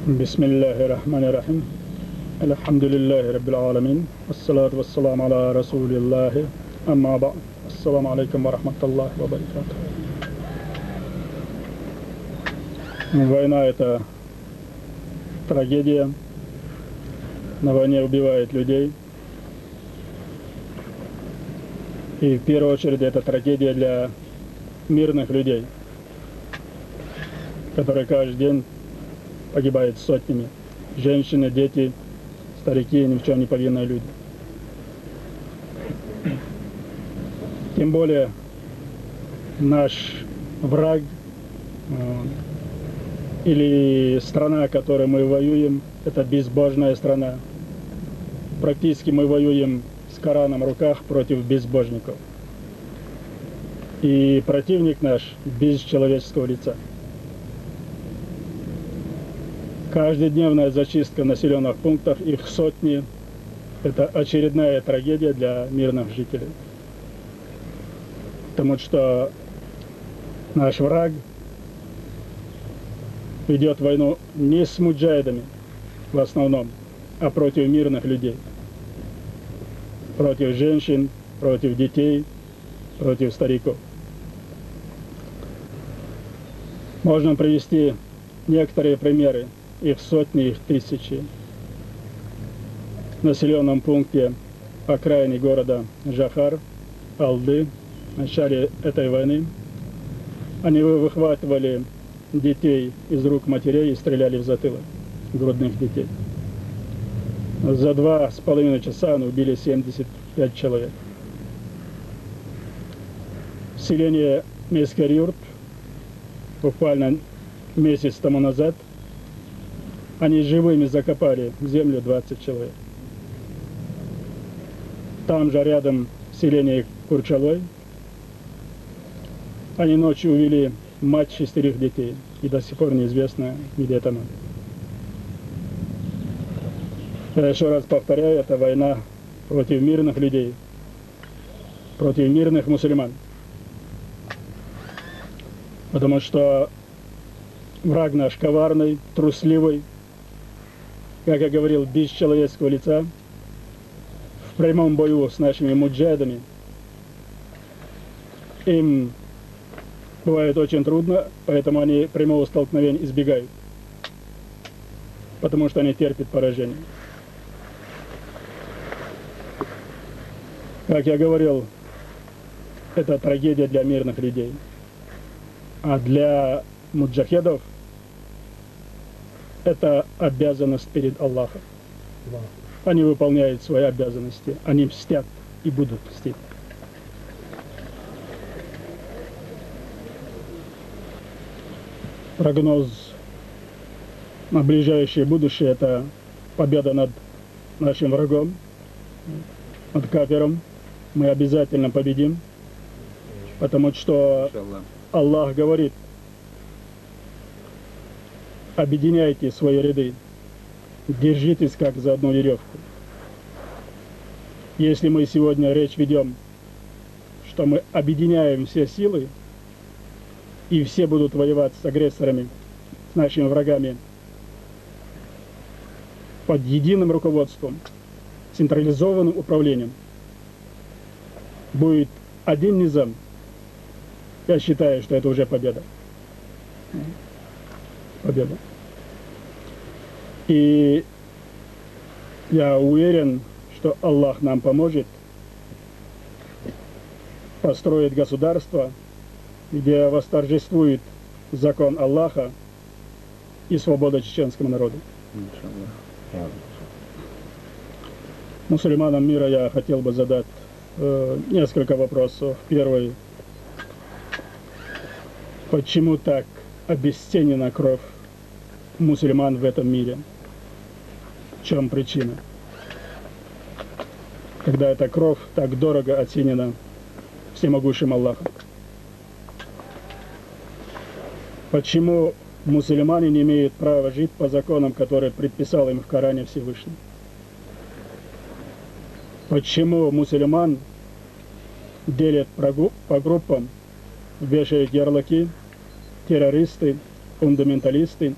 Bismillahirrahmanirrahim. Elhamdülillahi Rabbil alemin. Vessalatu vesselamu ala Resulillahi. Amma ba'd. Assalamu alaikum wa rahmatullahi wa barakatuh. Война — это трагедия. На войне убивают людей. И в первую очередь это трагедия для мирных людей, которые каждый день погибают сотнями. Женщины, дети, старики, ни в чем не повинные люди. Тем более наш враг или страна, которой мы воюем, это безбожная страна. Практически мы воюем с Кораном в руках против безбожников. И противник наш без человеческого лица. Каждодневная зачистка населенных пунктов, их сотни, это очередная трагедия для мирных жителей. Потому что наш враг ведет войну не с муджахидами в основном, а против мирных людей. Против женщин, против детей, против стариков. Можно привести некоторые примеры, их сотни, их тысячи. В населенном пункте окраине города Жахар, Алды, в начале этой войны, они выхватывали детей из рук матерей и стреляли в затылок грудных детей. За 2,5 часа они убили 75 человек. Селение Мескарюрт буквально месяц тому назад они живыми закопали в землю 20 человек. Там же рядом селение Курчалой они ночью увели мать 6 детей, и до сих пор неизвестно, где там она. Я еще раз повторяю, это война против мирных людей, против мирных мусульман. Потому что враг наш коварный, трусливый, как я говорил, без человеческого лица, в прямом бою с нашими муджахидами. Им бывает очень трудно, поэтому они прямого столкновения избегают, потому что они терпят поражение. Как я говорил, это трагедия для мирных людей. А для муджахедов это обязанность перед Аллахом. Они выполняют свои обязанности, они мстят и будут мстить. Прогноз на ближайшее будущее — это победа над нашим врагом, над кафиром. Мы обязательно победим, потому что Аллах говорит: объединяйте свои ряды, держитесь как за одну веревку. Если мы сегодня речь ведем, что мы объединяем все силы, и все будут воевать с агрессорами, с нашими врагами под единым руководством, централизованным управлением, будет один низам, я считаю, что это уже победа. Победа. И я уверен, что Аллах нам поможет построить государство, где восторжествует закон Аллаха и свобода чеченскому народу. Мусульманам мира я хотел бы задать несколько вопросов. Первый: почему так обесценена кровь мусульман в этом мире? В чем причина? Когда эта кровь так дорого оценена всемогущим Аллахом? Почему мусульмане не имеют права жить по законам, которые предписал им в Коране Всевышний? Почему мусульман делят по группам, вешают ярлыки, террористы, фундаменталисты,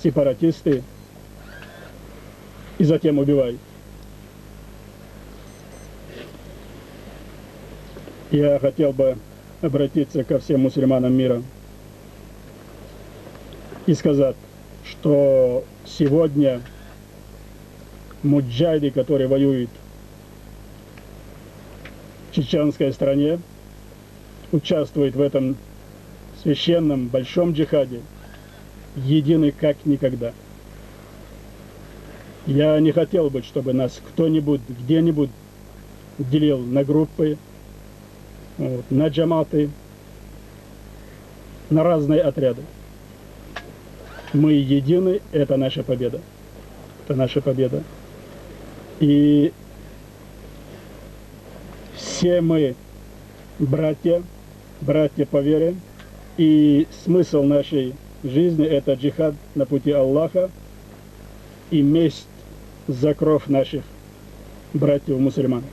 сепаратисты и затем убивают. Я хотел бы обратиться ко всем мусульманам мира и сказать, что сегодня муджахиды, которые воюют в чеченской стране, участвуют в этом священном большом джихаде, едины как никогда. Я не хотел бы, чтобы нас кто-нибудь где-нибудь делил на группы, на джаматы, на разные отряды. Мы едины, это наша победа. Это наша победа. И все мы братья по вере, и смысл нашей жизни – это джихад на пути Аллаха и месть за кровь наших братьев-мусульман.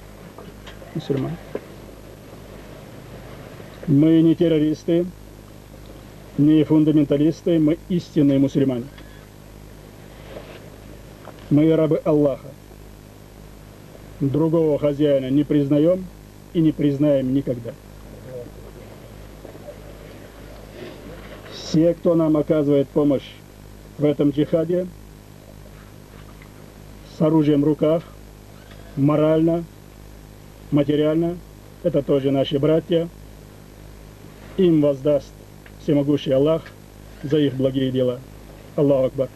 Мы не террористы, не фундаменталисты, мы истинные мусульмане. Мы рабы Аллаха. Другого хозяина не признаем и не признаем никогда. Все, кто нам оказывает помощь в этом джихаде, с оружием в руках, морально, материально, это тоже наши братья. Им воздаст всемогущий Аллах за их благие дела. Аллаху Акбар.